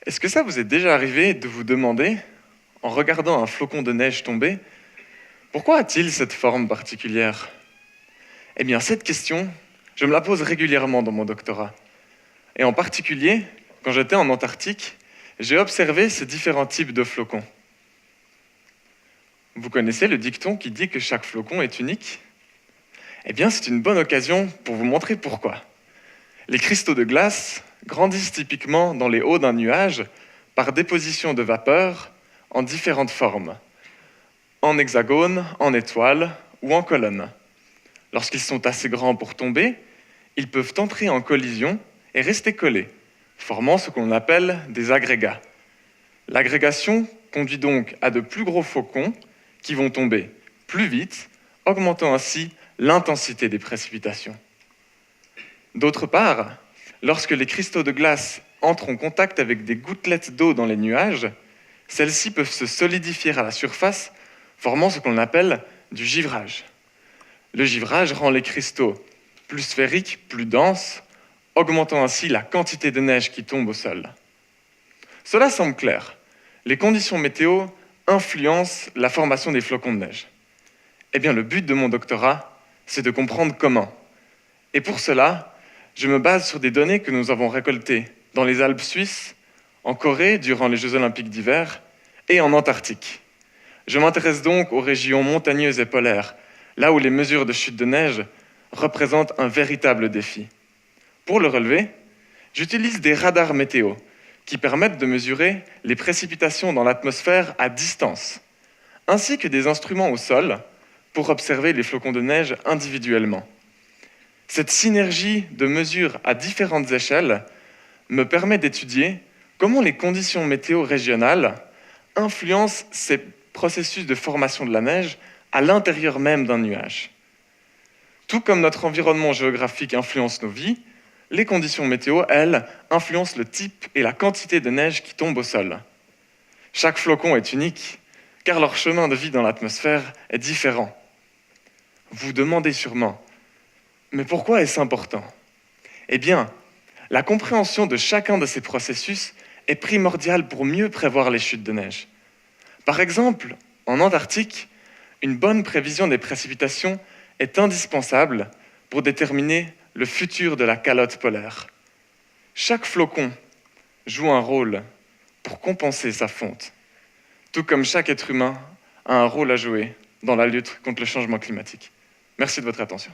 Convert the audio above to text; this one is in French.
Est-ce que ça vous est déjà arrivé de vous demander, en regardant un flocon de neige tomber, pourquoi a-t-il cette forme particulière? Eh bien, cette question, je me la pose régulièrement dans mon doctorat. Et en particulier, quand j'étais en Antarctique, j'ai observé ces différents types de flocons. Vous connaissez le dicton qui dit que chaque flocon est unique? Eh bien, c'est une bonne occasion pour vous montrer pourquoi. Les cristaux de glace grandissent typiquement dans les hauts d'un nuage par déposition de vapeur en différentes formes, en hexagone, en étoile ou en colonne. Lorsqu'ils sont assez grands pour tomber, ils peuvent entrer en collision et rester collés, formant ce qu'on appelle des agrégats. L'agrégation conduit donc à de plus gros flocons qui vont tomber plus vite, augmentant ainsi l'intensité des précipitations. D'autre part, lorsque les cristaux de glace entrent en contact avec des gouttelettes d'eau dans les nuages, celles-ci peuvent se solidifier à la surface, formant ce qu'on appelle du givrage. Le givrage rend les cristaux plus sphériques, plus denses, augmentant ainsi la quantité de neige qui tombe au sol. Cela semble clair. Les conditions météo influencent la formation des flocons de neige. Eh bien, le but de mon doctorat, c'est de comprendre comment. Et pour cela, je me base sur des données que nous avons récoltées dans les Alpes suisses, en Corée durant les Jeux olympiques d'hiver et en Antarctique. Je m'intéresse donc aux régions montagneuses et polaires, là où les mesures de chute de neige représentent un véritable défi. Pour le relever, j'utilise des radars météo qui permettent de mesurer les précipitations dans l'atmosphère à distance, ainsi que des instruments au sol pour observer les flocons de neige individuellement. Cette synergie de mesures à différentes échelles me permet d'étudier comment les conditions météo régionales influencent ces processus de formation de la neige à l'intérieur même d'un nuage. Tout comme notre environnement géographique influence nos vies, les conditions météo, elles, influencent le type et la quantité de neige qui tombe au sol. Chaque flocon est unique, car leur chemin de vie dans l'atmosphère est différent. Vous vous demandez sûrement, mais pourquoi est-ce important? Eh bien, la compréhension de chacun de ces processus est primordiale pour mieux prévoir les chutes de neige. Par exemple, en Antarctique, une bonne prévision des précipitations est indispensable pour déterminer le futur de la calotte polaire. Chaque flocon joue un rôle pour compenser sa fonte, tout comme chaque être humain a un rôle à jouer dans la lutte contre le changement climatique. Merci de votre attention.